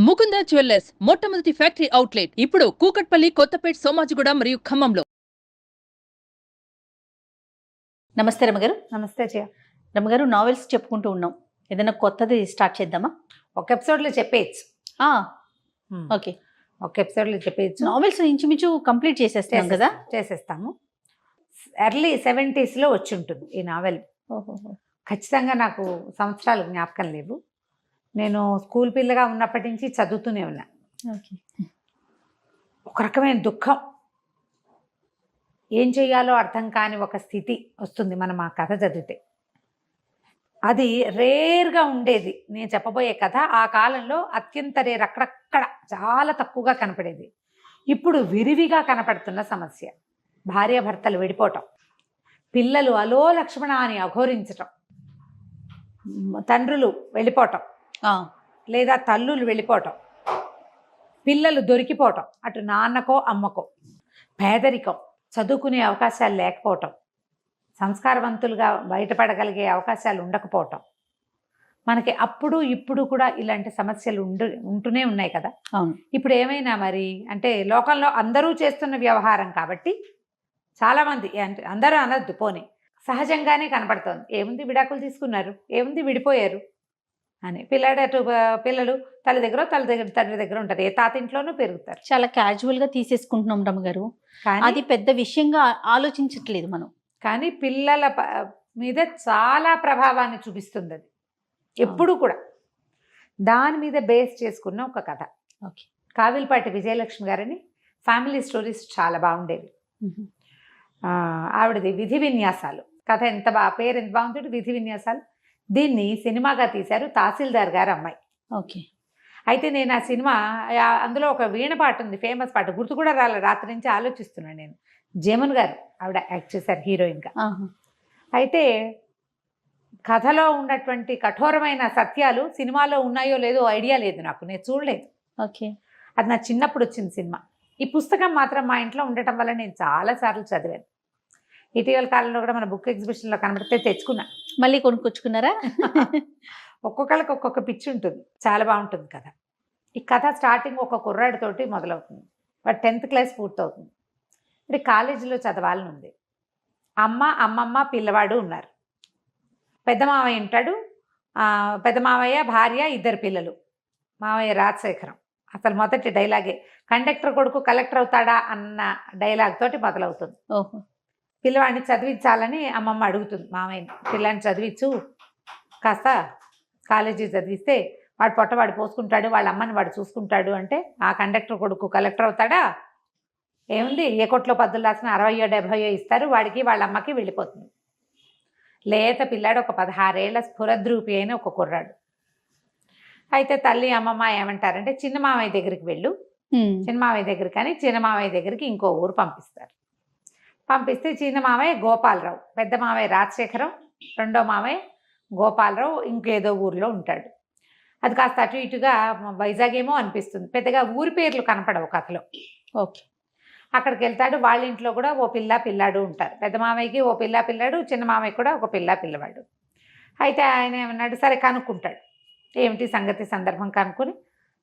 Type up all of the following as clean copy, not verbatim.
Mukunda jewellers మొట్టమొదటి factory outlet ఇప్పుడు కూకట్పల్లి, కొత్తపేట, సోమాజిగూడ మరియు ఖమ్మంలో. నమస్తే రమగారు. నమస్తే జయ. రమగారు, నావెల్స్ చెప్పుకుంటూ ఉన్నాం, ఏదైనా కొత్తది స్టార్ట్ చేద్దామా? ఒక ఎపిసోడ్లో చెప్పేయచ్చు. ఓకే, ఒక ఎపిసోడ్లో చెప్పేయచ్చు. నావెల్స్ ఇంచుమించు కంప్లీట్ చేసేస్తాం కదా? చేసేస్తాము. ఎర్లీ 70s వచ్చి ఉంటుంది ఈ నావెల్. ఖచ్చితంగా నాకు సంవత్సరాలు జ్ఞాపకం లేవు. నేను స్కూల్ పిల్లగా ఉన్నప్పటి నుంచి చదువుతూనే ఉన్నా. ఒక రకమైన దుఃఖం, ఏం చేయాలో అర్థం కాని ఒక స్థితి వస్తుంది మనం ఆ కథ చదివితే. అది రేర్గా ఉండేది. నేను చెప్పబోయే కథ ఆ కాలంలో అత్యంత రేర్, అక్కడక్కడ చాలా తక్కువగా కనపడేది. ఇప్పుడు విరివిగా కనపడుతున్న సమస్య. భార్యాభర్తలు విడిపోవటం, పిల్లలు అలో లక్ష్మణ అని అఘోరించటం, తండ్రులు వెళ్ళిపోవటం లేదా తల్లులు వెళ్ళిపోవటం, పిల్లలు దొరికిపోవటం, అటు నాన్నకో అమ్మకో, పేదరికం, చదువుకునే అవకాశాలు లేకపోవటం, సంస్కారవంతులుగా బయటపడగలిగే అవకాశాలు ఉండకపోవటం. మనకి అప్పుడు ఇప్పుడు కూడా ఇలాంటి సమస్యలు ఉంటూనే ఉన్నాయి కదా. ఇప్పుడు ఏమైనా మరి అంటే లోకంలో అందరూ చేస్తున్న వ్యవహారం కాబట్టి చాలామంది, అంటే అందరూ అనద్దు పోనీ, సహజంగానే కనపడుతోంది. ఏముంది, విడాకులు తీసుకున్నారు, ఏముంది విడిపోయారు అని. పిల్లలు తండ్రి దగ్గర ఉంటారు, ఏ తాత ఇంట్లోనూ పెరుగుతారు. చాలా క్యాజువల్గా తీసేసుకుంటున్నాం రమగారు, అది పెద్ద విషయంగా ఆలోచించట్లేదు మనం. కానీ పిల్లల మీద చాలా ప్రభావాన్ని చూపిస్తుంది అది ఎప్పుడు కూడా. దాని మీద బేస్ చేసుకున్న ఒక కథ. ఓకే, కావిల్పాటి విజయలక్ష్మి గారని ఫ్యామిలీ స్టోరీస్ చాలా బాగుండేవి. ఆవిడది విధి విన్యాసాలు కథ. పేరు ఎంత బాగుంటుంది, విధి విన్యాసాలు. దీన్ని సినిమాగా తీశారు తహసీల్దార్ గారు అమ్మాయి. ఓకే, అయితే నేను ఆ సినిమా, అందులో ఒక వీణ పాట ఉంది, ఫేమస్ పాట, గుర్తు కూడా రాలే, రాత్రి నుంచి ఆలోచిస్తున్నాను నేను. జమున్ గారు ఆవిడ యాక్ట్ చేశారు హీరోయిన్గా. అయితే కథలో ఉన్నటువంటి కఠోరమైన సత్యాలు సినిమాలో ఉన్నాయో లేదో ఐడియా లేదు నాకు, నేను చూడలేదు. ఓకే, అది నా చిన్నప్పుడు వచ్చిన సినిమా. ఈ పుస్తకం మాత్రం మా ఇంట్లో ఉండటం వల్ల నేను చాలాసార్లు చదివాను. ఇటీవల కాలంలో కూడా మన బుక్ ఎగ్జిబిషన్లో కనబడితే తెచ్చుకున్నా. మళ్ళీ కొనుక్కొచ్చుకున్నారా? ఒక్కొక్కరికి ఒక్కొక్క పిచ్చి ఉంటుంది, చాలా బాగుంటుంది కథ. ఈ కథ స్టార్టింగ్ ఒక కుర్రాడితోటి మొదలవుతుంది. వాడు 10th క్లాస్ పూర్తవుతుంది. ఇప్పుడు కాలేజీలో చదవాలని ఉంది. అమ్మమ్మ పిల్లవాడు ఉన్నారు. పెద్ద మావయ్య ఉంటాడు, పెద్ద మావయ్య భార్య, 2 పిల్లలు. మావయ్య రాజశేఖరం. అసలు మొదటి డైలాగే కండక్టర్ కొడుకు కలెక్టర్ అవుతాడా అన్న డైలాగ్ తోటి మొదలవుతుంది. ఓహో, పిల్లవాడిని చదివించాలని అమ్మమ్మ అడుగుతుంది మామయ్యని. పిల్లాన్ని చదివించు, కాస్త కాలేజీ చదివిస్తే వాడు పొట్టవాడు పోసుకుంటాడు, వాళ్ళ అమ్మని వాడు చూసుకుంటాడు. అంటే ఆ కండక్టర్ కొడుకు కలెక్టర్ అవుతాడా, ఏముంది, ఏ కొట్లో పద్దులు రాసిన 60-70 ఇస్తారు, వాడికి వాళ్ళ అమ్మకి వెళ్ళిపోతుంది. లేత పిల్లాడు, ఒక 16 ఏళ్ల స్ఫురద్రూపి అయిన ఒక కుర్రాడు. అయితే తల్లి అమ్మమ్మ ఏమంటారంటే, చిన్న మామయ్య దగ్గరికి వెళ్ళు, చిన్న మామయ్య దగ్గర, కానీ చిన్న మామయ్య దగ్గరికి ఇంకో ఊరు పంపిస్తారు. పంపిస్తే చిన్న మామయ్య గోపాలరావు, పెద్ద మామయ్య రాజశేఖరం, రెండో మామయ్య గోపాలరావు ఇంకేదో ఊరిలో ఉంటాడు. అది కాస్త అటు ఇటుగా వైజాగ్ ఏమో అనిపిస్తుంది, పెద్దగా ఊరి పేర్లు కనపడవు కథలో. ఓకే, అక్కడికి వెళ్తాడు. వాళ్ళ ఇంట్లో కూడా ఓ పిల్లాడు ఉంటారు. పెద్ద మామయ్యకి ఓ పిల్లాడు, చిన్న మామయ్య కూడా ఒక పిల్లవాడు. అయితే ఆయన ఏమన్నాడు, సరే కనుక్కుంటాడు, ఏమిటి సంగతి సందర్భం కనుక్కొని,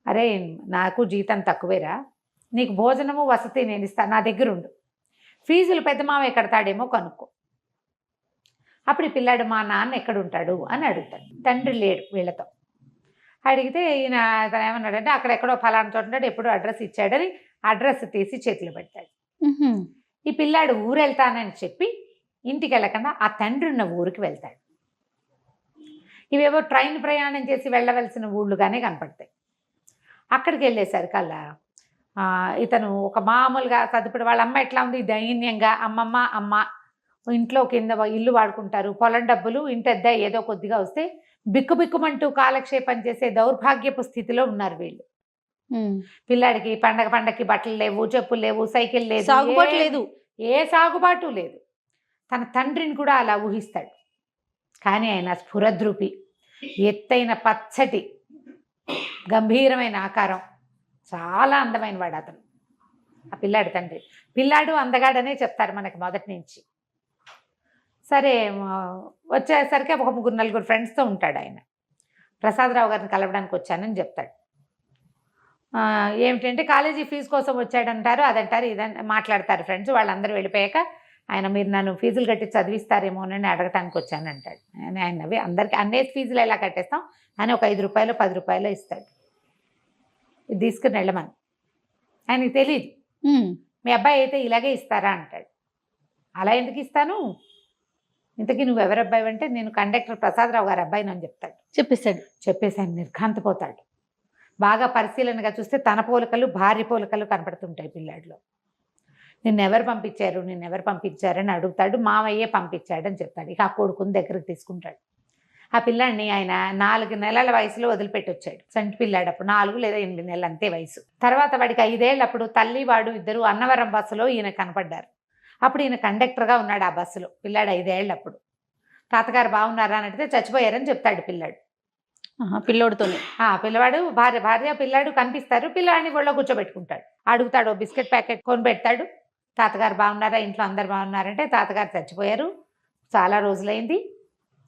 అరే నాకు జీతం తక్కువేరా, నీకు భోజనము వసతి నేను ఇస్తాను, నా దగ్గర ఉండు, ఫీజులు పెద్ద మామయ్య కడతాడేమో కనుక్కో. అప్పుడు ఈ పిల్లాడు, మా నాన్న ఎక్కడుంటాడు అని అడుగుతాడు. తండ్రి లేడు వీళ్ళతో. అడిగితే ఈయన తను ఏమన్నాడంటే, అక్కడెక్కడో ఫలానా చోట ఉంటాడు, ఎప్పుడో అడ్రస్ ఇచ్చాడని అడ్రస్ తీసి చేతిలో పెడతాడు. ఈ పిల్లాడు ఊరు వెళ్తానని చెప్పి ఇంటికి వెళ్ళకుండా ఆ తండ్రి ఉన్న ఊరికి వెళ్తాడు. ఇవేవో ట్రైన్ ప్రయాణం చేసి వెళ్ళవలసిన ఊళ్ళుగానే కనపడతాయి. అక్కడికి వెళ్ళేసరికల్లా ఇతను ఒక మామూలుగా చదువుడు, వాళ్ళ అమ్మ ఎట్లా ఉంది, దైన్యంగా, అమ్మ ఇంట్లో కింద ఇల్లు వాడుకుంటారు, పొలం డబ్బులు ఇంటెద్ద ఏదో కొద్దిగా వస్తే బిక్కుబిక్కుమంటూ కాలక్షేపం చేసే దౌర్భాగ్యపు స్థితిలో ఉన్నారు వీళ్ళు. పిల్లాడికి పండగకి బట్టలు లేవు, చెప్పులు లేవు, సైకిల్ లేదు, సాగుబాటు లేదు, ఏ సాగుబాటు లేదు. తన తండ్రిని కూడా అలా ఊహిస్తాడు. కానీ ఆయన స్ఫురద్రూపి, ఎత్తైన పచ్చటి గంభీరమైన ఆకారం, చాలా అందమైన వాడు అతను, ఆ పిల్లాడి తండ్రి. పిల్లాడు అందగాడనే చెప్తారు మనకి మొదటి నుంచి. సరే వచ్చేసరికి ఒక 3-4 ఫ్రెండ్స్తో ఉంటాడు ఆయన. ప్రసాదరావు గారిని కలవడానికి వచ్చానని చెప్తాడు. ఏమిటంటే కాలేజీ ఫీజు కోసం వచ్చాడంటారు, అదంటారు, ఇదని మాట్లాడతారు ఫ్రెండ్స్. వాళ్ళందరూ వెళ్ళిపోయాక ఆయన మీరు నన్ను ఫీజులు కట్టి చదివిస్తారేమో అని అడగటానికి వచ్చాను అంటాడు. ఆయన నవ్వి అందరికీ అన్నేసి ఫీజులు ఎలా కట్టేస్తాం అని ఒక 5 రూపాయలు 10 రూపాయలు ఇస్తాడు, ఇది తీసుకుని వెళ్ళమని. ఆయనకి తెలియదు. మీ అబ్బాయి అయితే ఇలాగే ఇస్తారా అంటాడు. అలా ఎందుకు ఇస్తాను, ఇంతకీ నువ్వు ఎవరి అబ్బాయి అంటే నేను కండక్టర్ ప్రసాదరావు గారి అబ్బాయిని అని చెప్తాడు. చెప్పేసి ఆయన నిర్ఘాంతపోతాడు. బాగా పరిశీలనగా చూస్తే తన పోలికలు భార్య పోలికలు కనపడుతుంటాయి పిల్లాడిలో. నిన్నెవరు పంపించారని అడుగుతాడు. మావయ్యే పంపించాడని చెప్తాడు. ఇక ఆ కొడుకుని దగ్గరకు తీసుకుంటాడు. ఆ పిల్లాడిని ఆయన 4 నెలల వయసులో వదిలిపెట్టి వచ్చాడు. సంటి పిల్లాడు అప్పుడు 4 లేదా 8 నెలలు అంతే వయసు. తర్వాత వాడికి 5 ఏళ్ళప్పుడు తల్లి వాడు ఇద్దరు అన్నవరం బస్సులో ఈయన కనపడ్డారు. అప్పుడు ఈయన కండక్టర్గా ఉన్నాడు ఆ బస్సులో. పిల్లాడు 5 ఏళ్ళప్పుడు. తాతగారు బాగున్నారా అని అడిగితే చచ్చిపోయారని చెప్తాడు పిల్లాడు. పిల్లోడితోనే పిల్లవాడు భార్య పిల్లాడు కనిపిస్తారు. పిల్లాడిని ఒళ్ళో కూర్చోబెట్టుకుంటాడు. అడుగుతాడు, బిస్కెట్ ప్యాకెట్ కొని పెడతాడు. తాతగారు బాగున్నారా, ఇంట్లో అందరు బాగున్నారంటే తాతగారు చచ్చిపోయారు, చాలా రోజులైంది,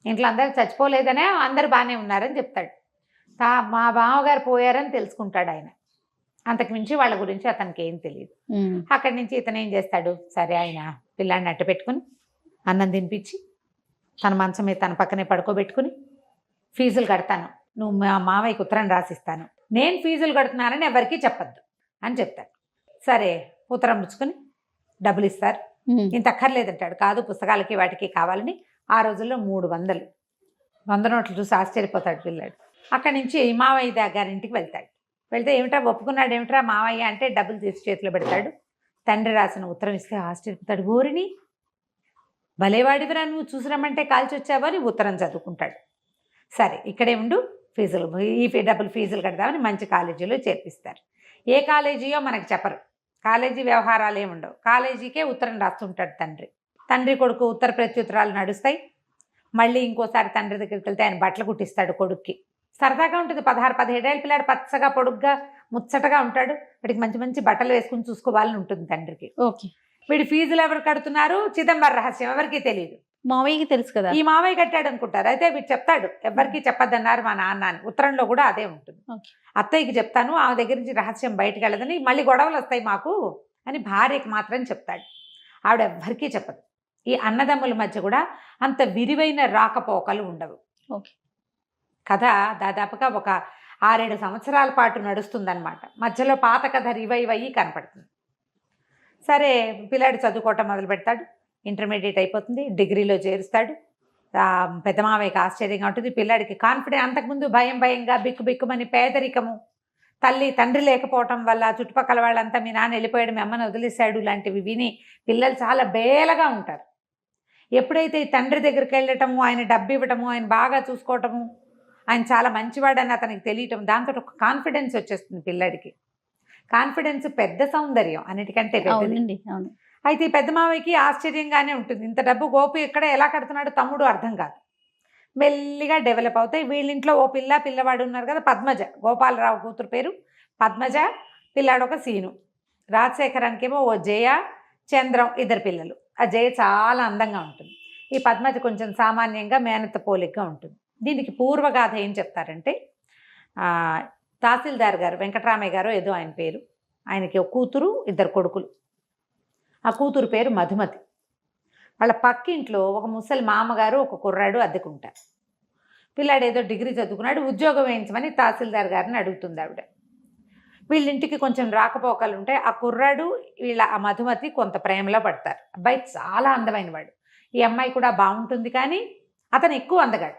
ఇంట్లో అందరు చచ్చిపోలేదనే అందరు బాగానే ఉన్నారని చెప్తాడు. మా బావగారు పోయారని తెలుసుకుంటాడు ఆయన. అంతకుమించి వాళ్ళ గురించి అతనికి ఏం తెలియదు. అక్కడి నుంచి ఇతను ఏం చేస్తాడు, సరే ఆయన పిల్లాడిని అట్ట పెట్టుకుని అన్నం తినిపించి తన మంచం మీద తన పక్కనే పడుకోబెట్టుకుని ఫీజులు కడతాను, నువ్వు మా మావయ్యకి ఉత్తరం రాసిస్తాను, నేను ఫీజులు కడుతున్నానని ఎవరికీ చెప్పద్దు అని చెప్తాడు. సరే ఉత్తరం పుచ్చుకొని డబ్బులు ఇస్తారు. ఇంత అక్కర్లేదంటాడు. కాదు పుస్తకాలకి వాటికి కావాలని ఆ రోజుల్లో 300 100 నోట్లు చూసి ఆశ్చర్యపోతాడు పిల్లాడు. అక్కడి నుంచి మావయ్య గారింటికి వెళ్తాడు. వెళ్తే ఏమిట్రా ఒప్పుకున్నాడు ఏమిట్రా మావయ్య అంటే డబ్బులు తీసి చేతిలో పెడతాడు. తండ్రి రాసిన ఉత్తరం ఇస్తే ఆశ్చర్యపోతాడు. ఊరిని భలేవాడివిరా నువ్వు, చూసిరమ్మంటే కాల్చి వచ్చావని ఉత్తరం చదువుకుంటాడు. సరే ఇక్కడే ఉండు, డబ్బులు ఫీజులు కడదామని మంచి కాలేజీలో చేర్పిస్తారు. ఏ కాలేజీయో మనకు చెప్పరు, కాలేజీ వ్యవహారాలు ఏముండవు. కాలేజీకే ఉత్తరం రాస్తుంటాడు తండ్రి కొడుకు ఉత్తర ప్రత్యుత్తరాలు నడుస్తాయి. మళ్ళీ ఇంకోసారి తండ్రి దగ్గరికి వెళ్తే ఆయన బట్టలు కుట్టిస్తాడు కొడుక్కి. సరదాగా ఉంటుంది. 16-17 ఏళ్ళ పిల్లాడు పచ్చగా పొడుగ్గా ముచ్చటగా ఉంటాడు. వీడికి మంచి మంచి బట్టలు వేసుకుని చూసుకోవాలని ఉంటుంది తండ్రికి. వీడి ఫీజులు ఎవరు కడుతున్నారు, చిదంబర రహస్యం, ఎవరికీ తెలియదు. మావయ్యకి తెలుసు కదా, ఈ మావయ్య కట్టాడు అనుకుంటారు. అయితే వీడు చెప్తాడు, ఎవరికి చెప్పద్దన్నారు మా నాన్న అని. ఉత్తరంలో కూడా అదే ఉంటుంది. అత్తయ్యకి చెప్తాను, ఆమె దగ్గర నుంచి రహస్యం బయటకు వెళ్ళదని, మళ్ళీ గొడవలు వస్తాయి మాకు అని భార్యకి మాత్రం చెప్తాడు. ఆవిడ ఎవ్వరికీ చెప్పదు. ఈ అన్నదమ్ముల మధ్య కూడా అంత విరివైన రాకపోకలు ఉండవు. కథ దాదాపుగా ఒక 6-7 సంవత్సరాల పాటు నడుస్తుందన్నమాట. మధ్యలో పాత కథ రివైవ్ అయ్యి కనపడుతుంది. సరే పిల్లాడు చదువుకోవటం మొదలు పెడతాడు. ఇంటర్మీడియట్ అయిపోతుంది, డిగ్రీలో చేరుస్తాడు. పెద్ద మావయ్యకి ఆశ్చర్యంగా ఉంటుంది. పిల్లాడికి కాన్ఫిడెన్స్, అంతకుముందు భయంగా బిక్కుమని పేదరికము, తండ్రి లేకపోవటం వల్ల చుట్టుపక్కల వాళ్ళంతా మీ నాన్న వెళ్ళిపోయాడు, మీ అమ్మని వదిలేశాడు లాంటివి విని పిల్లలు చాలా బేలగా ఉంటారు. ఎప్పుడైతే ఈ తండ్రి దగ్గరికి వెళ్ళటము, ఆయన డబ్బు ఇవ్వటము, ఆయన బాగా చూసుకోవటము, ఆయన చాలా మంచివాడని అతనికి తెలియటం, దాంతో ఒక కాన్ఫిడెన్స్ వచ్చేస్తుంది పిల్లాడికి. కాన్ఫిడెన్స్ పెద్ద సౌందర్యం, అన్నిటికంటే పెద్దది. అయితే ఈ పెద్ద మావయ్యకి ఆశ్చర్యంగానే ఉంటుంది. ఇంత డబ్బు గోపి ఎక్కడ ఎలా కడుతున్నాడు తమ్ముడు అర్థం కాదు. మెల్లిగా డెవలప్ అవుతాయి. వీళ్ళింట్లో ఓ పిల్లవాడు ఉన్నారు కదా, పద్మజ, గోపాలరావు కూతురు పేరు పద్మజ, పిల్లాడు ఒక సీను. రాజశేఖరానికేమో ఓ జయ, చంద్రం, 2 పిల్లలు. ఆ జయ చాలా అందంగా ఉంటుంది. ఈ పద్మజ కొంచెం సామాన్యంగా మేనత్త పోలికగా ఉంటుంది. దీనికి పూర్వగాథ ఏం చెప్తారంటే, తహసీల్దార్ గారు వెంకటరామయ్య గారు ఏదో ఆయన పేరు, ఆయనకి ఒక కూతురు 2 కొడుకులు. ఆ కూతురు పేరు మధుమతి. వాళ్ళ పక్కింట్లో ఒక ముసలి మామగారు ఒక కుర్రాడు అద్దెకుంటారు. పిల్లాడు ఏదో డిగ్రీ చదువుకున్నాడు, ఉద్యోగం వేయించమని తహసీల్దార్ గారిని అడుగుతుంది ఆవిడ. వీళ్ళింటికి కొంచెం రాకపోకలు ఉంటాయి. ఆ కుర్రాడు ఆ మధుమతి కొంత ప్రేమలో పడతారు. అబ్బాయి చాలా అందమైన వాడు. ఈ అమ్మాయి కూడా బాగుంటుంది, కానీ అతను ఎక్కువ అందగాడు.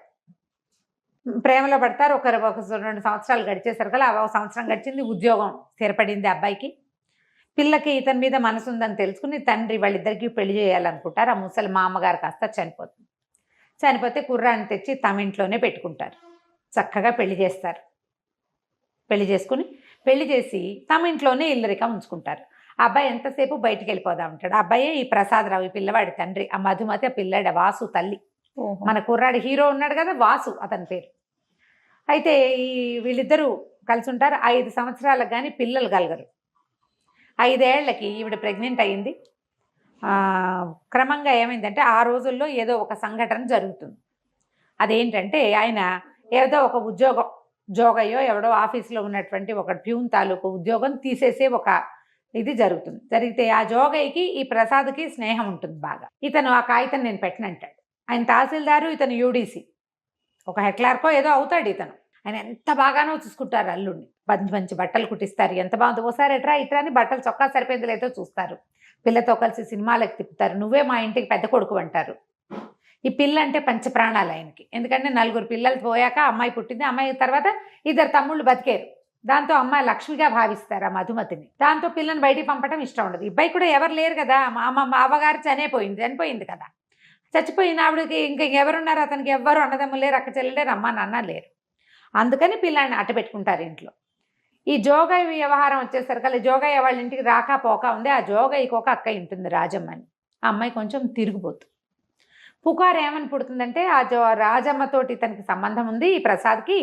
ప్రేమలో పడతారు. ఒక 2 సంవత్సరాలు గడిచేసరికి అలా 1 సంవత్సరం గడిచింది, ఉద్యోగం స్థిరపడింది అబ్బాయికి. పిల్లకి ఇతని మీద మనసు ఉందని తెలుసుకుని తండ్రి వాళ్ళిద్దరికీ పెళ్లి చేయాలనుకుంటారు. ఆ ముసలి మామగారు కాస్త చనిపోతే కుర్రాన్ని తెచ్చి తమ ఇంట్లోనే పెట్టుకుంటారు. చక్కగా పెళ్లి చేస్తారు. పెళ్లి చేసి తమ ఇంట్లోనే ఇల్లరికం ఉంచుకుంటారు. ఆ అబ్బాయి ఎంతసేపు బయటికి వెళ్ళిపోదా ఉంటాడు. ఆ అబ్బాయే ఈ ప్రసాదరావు, ఈ పిల్లవాడి తండ్రి. ఆ మధుమతి ఆ పిల్లాడి వాసు తల్లి. మన కుర్రాడి హీరో ఉన్నాడు కదా, వాసు అతని పేరు. అయితే వీళ్ళిద్దరూ కలిసి ఉంటారు. 5 సంవత్సరాలకు కానీ పిల్లలు కలగరు. 5 ఏళ్లకి ఈవిడ ప్రెగ్నెంట్ అయ్యింది. క్రమంగా ఏమైందంటే, ఆ రోజుల్లో ఏదో ఒక సంఘటన జరుగుతుంది. అదేంటంటే, ఆయన ఏదో ఒక ఉద్యోగం జోగయ్యో ఎవడో ఆఫీస్లో ఉన్నటువంటి ఒక ప్యూన్ తాలూకు ఉద్యోగం తీసేసే ఒక ఇది జరుగుతుంది. జరిగితే ఆ జోగయ్యకి ఈ ప్రసాద్కి స్నేహం ఉంటుంది బాగా. ఇతను ఆ కాగితం నేను పెట్టనంటాడు. ఆయన తహసీల్దారు, ఇతను యూడీసీ, ఒక హెక్లార్కో ఏదో అవుతాడు ఇతను. ఆయన ఎంత బాగానో చూసుకుంటారు అల్లుడిని. మంచి మంచి బట్టలు కుట్టిస్తారు, ఎంత బాగుంది, ఓసారి ఎట్రా ఇట్రా అని బట్టలు చొక్కా సరిపోయింది లేదో చూస్తారు. పిల్లతో కలిసి సినిమాలకు తిప్పుతారు. నువ్వే మా ఇంటికి పెద్ద కొడుకు అంటారు. ఈ పిల్ల అంటే పంచప్రాణాలు ఆయనకి. ఎందుకంటే 4 పిల్లలు పోయాక అమ్మాయి పుట్టింది. అమ్మాయి తర్వాత 2 తమ్ముళ్ళు బతికారు. దాంతో అమ్మాయి లక్ష్మిగా భావిస్తారు ఆ మధుమతిని. దాంతో పిల్లని బయటికి పంపడం ఇష్టం ఉండదు. ఇబ్బాయి కూడా ఎవరు లేరు కదా, మా అవ్వగారు చనిపోయింది కదా. చచ్చిపోయిన ఆవిడకి ఇంకా ఎవరున్నారు, అతనికి ఎవ్వరు అన్నదమ్ములు లేరు, అక్క చెల్లెలు లేరు, అమ్మ నాన్న లేరు. అందుకని పిల్లాన్ని అట్ట పెట్టుకుంటారు ఇంట్లో. ఈ జోగయ్య వ్యవహారం వచ్చేసరికి జోగయ్య వాళ్ళ ఇంటికి రాక పోక ఉంది. ఆ జోగయ్యకి ఒక అక్క ఉంటుంది రాజమ్మ అని. ఆ అమ్మాయి కొంచెం తిరిగిపోతుంది. పుకారు ఏమని పుడుతుందంటే ఆ రాజమ్మతోటి తనకి సంబంధం ఉంది ఈ ప్రసాద్కి,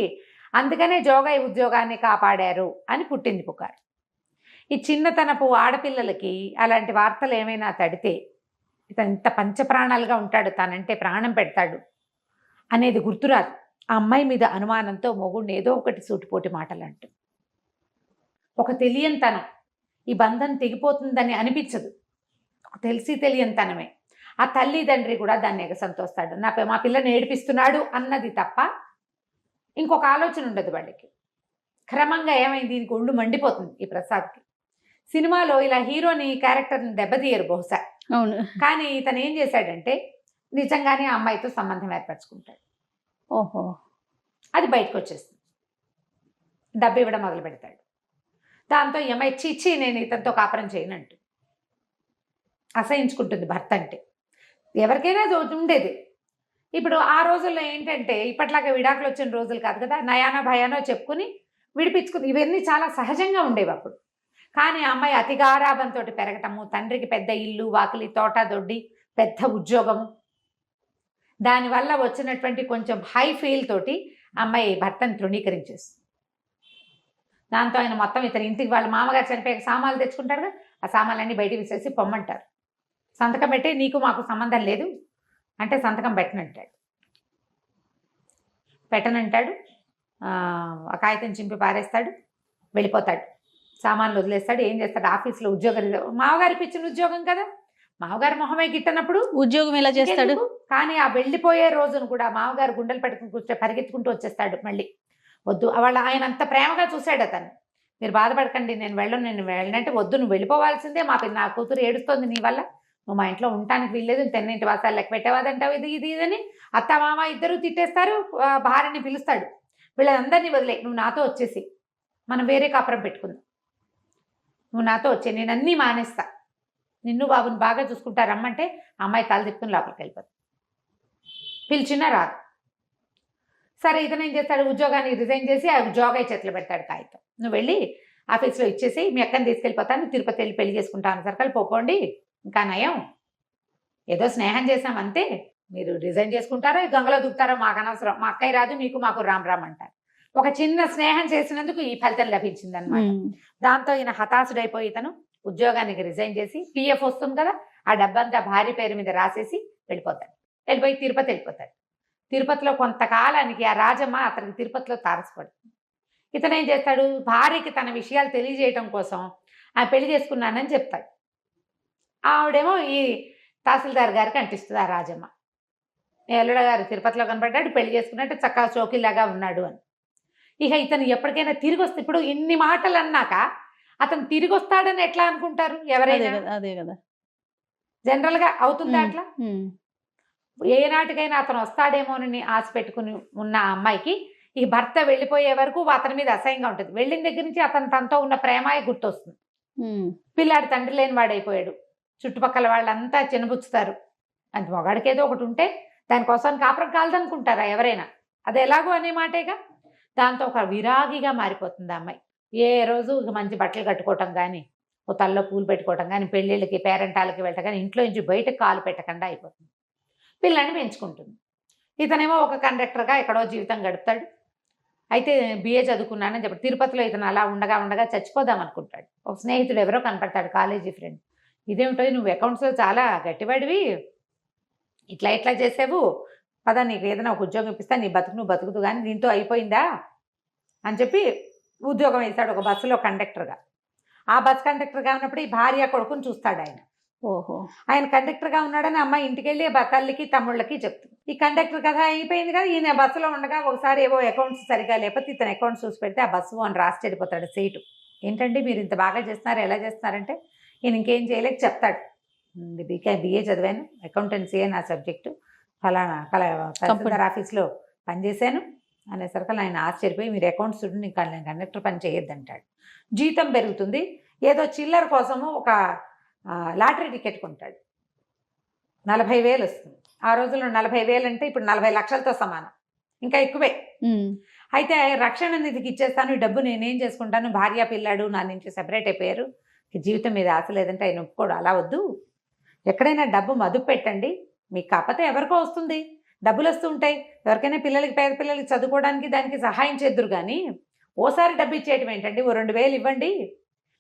అందుకనే జోగయ్య ఉద్యోగాన్ని కాపాడారు అని పుట్టింది పుకారు. ఈ చిన్నతనపు ఆడపిల్లలకి అలాంటి వార్తలు ఏమైనా తడితే ఇతను ఇంత పంచప్రాణాలుగా ఉంటాడు, తనంటే ప్రాణం పెడతాడు అనేది గుర్తురాదు. ఆ అమ్మాయి మీద అనుమానంతో మొగుడిని ఏదో ఒకటి సూటిపోటి మాటలు అంటూ ఒక తెలియనితనం, ఈ బంధం తెగిపోతుందని అనిపించదు, తెలిసి తెలియనితనమే. ఆ తల్లిదండ్రి కూడా దాన్ని ఎగసంతోస్తాడు. మా పిల్లని ఏడిపిస్తున్నాడు అన్నది తప్ప ఇంకొక ఆలోచన ఉండదు వాళ్ళకి. క్రమంగా ఏమైంది, దీనికి ఒళ్ళు మండిపోతుంది ఈ ప్రసాద్కి. సినిమాలో ఇలా హీరోని క్యారెక్టర్ని దెబ్బతీయరు బహుశా, అవును. కానీ ఇతను ఏం చేశాడంటే నిజంగానే ఆ అమ్మాయితో సంబంధం ఏర్పరచుకుంటాడు. ఓహో, అది బయటకు వచ్చేస్తుంది. డబ్బు ఇవ్వడం మొదలు పెడతాడు. దాంతో ఈ అమ్మాయి చీచి నేను ఇతనితో కాపురం చేయనంటూ అసహించుకుంటుంది. భర్త అంటే ఎవరికైనా ఉండేది. ఇప్పుడు ఆ రోజుల్లో ఏంటంటే ఇప్పట్లాగా విడాకులు వచ్చిన రోజులు కాదు కదా, నయానో భయానో చెప్పుకుని విడిపించుకుని ఇవన్నీ చాలా సహజంగా ఉండేవి అప్పుడు. కానీ ఆ అమ్మాయి అతి గారాబంతో పెరగటము, తండ్రికి పెద్ద ఇల్లు, వాకిలి, తోట, దొడ్డి, పెద్ద ఉద్యోగము, దానివల్ల వచ్చినటువంటి కొంచెం హై ఫీల్ తోటి అమ్మాయి భర్తను తృణీకరించేస్తుంది. దాంతో ఆయన మొత్తం ఇతని ఇంటికి వాళ్ళ మామగారు చనిపోయాక సామాన్లు తెచ్చుకుంటారు కదా, ఆ సామాన్లన్నీ బయటికి విసేసి పొమ్మంటారు. సంతకం పెట్టి నీకు మాకు సంబంధం లేదు అంటే సంతకం పెట్టనంటాడు. ఆ కాగితం చింపి పారేస్తాడు, వెళ్ళిపోతాడు, సామాన్లు వదిలేస్తాడు. ఏం చేస్తాడు, ఆఫీస్లో ఉద్యోగం, మామగారికి ఇచ్చిన ఉద్యోగం కదా, మామగారు మొహమే గిట్టనప్పుడు ఉద్యోగం ఎలా చేస్తాడు. కానీ ఆ వెళ్ళిపోయే రోజును కూడా మామగారు గుండెలు పెట్టుకుని పరిగెత్తుకుంటూ వచ్చేస్తాడు. మళ్ళీ వద్దు, ఆయన అంత ప్రేమగా చూశాడు అతను. మీరు బాధపడకండి, నేను వెళ్ళనంటే వద్దు, నువ్వు వెళ్ళిపోవాల్సిందే, నా కూతురు ఏడుస్తోంది నీ వల్ల, నువ్వు మా ఇంట్లో ఉండటానికి వీల్లేదు, తెన్నింటి వాసాలు లెక్క పెట్టేవాదంటావు, ఇది అని అత్త మామ ఇద్దరు తిట్టేస్తారు. భార్యని పిలుస్తాడు, వీళ్ళందరినీ వదిలే, నువ్వు నాతో వచ్చేసి మనం వేరే కాపురం పెట్టుకుందాం, నువ్వు నాతో వచ్చే, నేను అన్నీ మానేస్తా, నిన్ను బాబుని బాగా చూసుకుంటా రమ్మంటే అమ్మాయి తల తిప్పుకుని లోపలికి వెళ్ళిపోతుంది. పిలిచినా రాదు. సరే ఇతను ఏం చేస్తాడు, ఉద్యోగాన్ని రిజైన్ చేసి ఆ జోగయ్య చేతిలో పెడతాడు కాగితం, నువ్వు వెళ్ళి ఆఫీస్లో ఇచ్చేసి మీ అక్కని తీసుకెళ్ళిపోతాను, తిరుపతి వెళ్ళి పెళ్లి చేసుకుంటాను సర్కల్ పోకోండి, ఇంకా నయం, ఏదో స్నేహం చేసాం అంతే, మీరు రిజైన్ చేసుకుంటారో గంగలో దుక్కుతారో మాకు అనవసరం, మా అక్కయ్య రాదు మీకు మాకు రామ్ రామ్ అంటారు. ఒక చిన్న స్నేహం చేసినందుకు ఈ ఫలితం లభించింది అనమాట. దాంతో ఈయన హతాశుడైపోయి ఇతను ఉద్యోగానికి రిజైన్ చేసి పిఎఫ్ వస్తుంది కదా, ఆ డబ్బంతా భార్య పేరు మీద రాసేసి వెళ్ళిపోతాడు. వెళ్ళిపోయి తిరుపతి వెళ్ళిపోతాడు. తిరుపతిలో కొంతకాలానికి ఆ రాజమ్మ అతనికి తిరుపతిలో తారసపడుతుంది. ఇతను ఏం చేస్తాడు, భార్యకి తన విషయాలు తెలియజేయటం కోసం ఆ పెళ్లి చేసుకున్నానని చెప్తాడు. ఆవిడేమో ఈ తహసీల్దార్ గారికి అంటిస్తుంది ఆ రాజమ్మ, ఎల్లుడ గారు తిరుపతిలో కనపడ్డాడు, పెళ్లి చేసుకున్నట్టు చక్కగా చోకిలాగా ఉన్నాడు అని. ఇక ఇతను ఎప్పటికైనా తిరిగి వస్తే, ఇప్పుడు ఇన్ని మాటలు అన్నాక అతను తిరిగి వస్తాడని ఎట్లా అనుకుంటారు ఎవరైనా, అదే కదా జనరల్గా అవుతుందా అట్లా? ఏనాటికైనా అతను వస్తాడేమోనని ఆశ పెట్టుకుని ఉన్న ఆ అమ్మాయికి ఈ భర్త వెళ్ళిపోయే వరకు అతని మీద అసహ్యంగా ఉంటుంది. వెళ్ళిన దగ్గర నుంచి అతను తనతో ఉన్న ప్రేమాయి గుర్తొస్తుంది. పిల్లాడు తండ్రి లేని వాడైపోయాడు, చుట్టుపక్కల వాళ్ళంతా చిన్నబుచ్చుతారు, అది మొగాడికి ఏదో ఒకటి ఉంటే దానికోసం కాపురం కాలదనుకుంటారా ఎవరైనా, అది ఎలాగో అనే మాటేగా. దాంతో ఒక విరాగిగా మారిపోతుంది ఆ అమ్మాయి. ఏ రోజు మంచి బట్టలు కట్టుకోవటం కానీ, ఓ తల్లో పూలు పెట్టుకోవటం కానీ, పెళ్ళిళ్ళకి పేరెంటాలకి వెళ్ళటం కానీ, ఇంట్లో నుంచి బయటకు కాలు పెట్టకుండా అయిపోతుంది. పిల్లని పెంచుకుంటుంది. ఇతనేమో ఒక కండక్టర్గా ఎక్కడో జీవితం గడుపుతాడు. అయితే బిఏ చదువుకున్నానని చెప్పి తిరుపతిలో ఇతను అలా ఉండగా చచ్చిపోదాం అనుకుంటాడు. ఒక స్నేహితుడు ఎవరో కనపడతాడు, కాలేజీ ఫ్రెండ్. ఇదేమిటో నువ్వు అకౌంట్స్లో చాలా గట్టివాడివి, ఇట్లా చేసావు, పదా నీకు ఏదైనా ఒక ఉద్యోగం ఇప్పిస్తా, నీ బతుకు నువ్వు బతుకుతూ కానీ దీంతో అయిపోయిందా అని చెప్పి ఉద్యోగం వేస్తాడు ఒక బస్సులో కండక్టర్గా. ఆ బస్ కండక్టర్గా ఉన్నప్పుడు ఈ భార్య కొడుకుని చూస్తాడు ఆయన. ఓహో. ఆయన కండక్టర్గా ఉన్నాడని అమ్మాయి ఇంటికి వెళ్ళి తల్లికి తమ్ముళ్ళకి చెప్తుంది. ఈ కండక్టర్ కథ అయిపోయింది కదా. ఈయన బస్సులో ఉండగా ఒకసారి ఏవో అకౌంట్స్ సరిగా లేకపోతే ఇతను అకౌంట్స్ చూసి పెడితే ఆ బస్సు అని రాసి చెడిపోతాడు సీటు. ఏంటండి మీరు ఇంత బాగా చేస్తున్నారు, ఎలా చేస్తున్నారంటే ఈయన ఇంకేం చేయలేక చెప్తాడు, బిఏ చదివాను, అకౌంటెన్సీయే నా సబ్జెక్టు, ఫలానా తహసీల్దార్ ఆఫీస్లో పనిచేశాను అనేసరికి ఆయన ఆశ్చర్యపోయి మీరు అకౌంట్స్ చూడండి, ఇంకా నేను కండక్టర్ పని చేయొద్దంటాడు. జీతం పెరుగుతుంది, ఏదో చిల్లర కోసము ఒక లాటరీ టికెట్ కొంటాడు. 40,000 వస్తుంది. ఆ రోజుల్లో 40,000 అంటే ఇప్పుడు 40 లక్షలతో సమానం, ఇంకా ఎక్కువే. అయితే రక్షణ నిధికి ఇచ్చేస్తాను, ఈ డబ్బు నేనేం చేసుకుంటాను, భార్య పిల్లాడు నా నుంచి సెపరేట్ అయిపోయారు, జీవితం మీద ఆశ లేదంటే ఆయన ఒప్పుకోడు. అలా వద్దు, ఎక్కడైనా డబ్బు మదుపు పెట్టండి, మీకు కాకపోతే ఎవరికో వస్తుంది, డబ్బులు వస్తూ ఉంటాయి, ఎవరికైనా పిల్లలకి పేద పిల్లలకి చదువుకోవడానికి దానికి సహాయం చేద్దురు. కానీ ఓసారి డబ్బు ఇచ్చేయటం ఏంటండి, ఓ 2,000 ఇవ్వండి,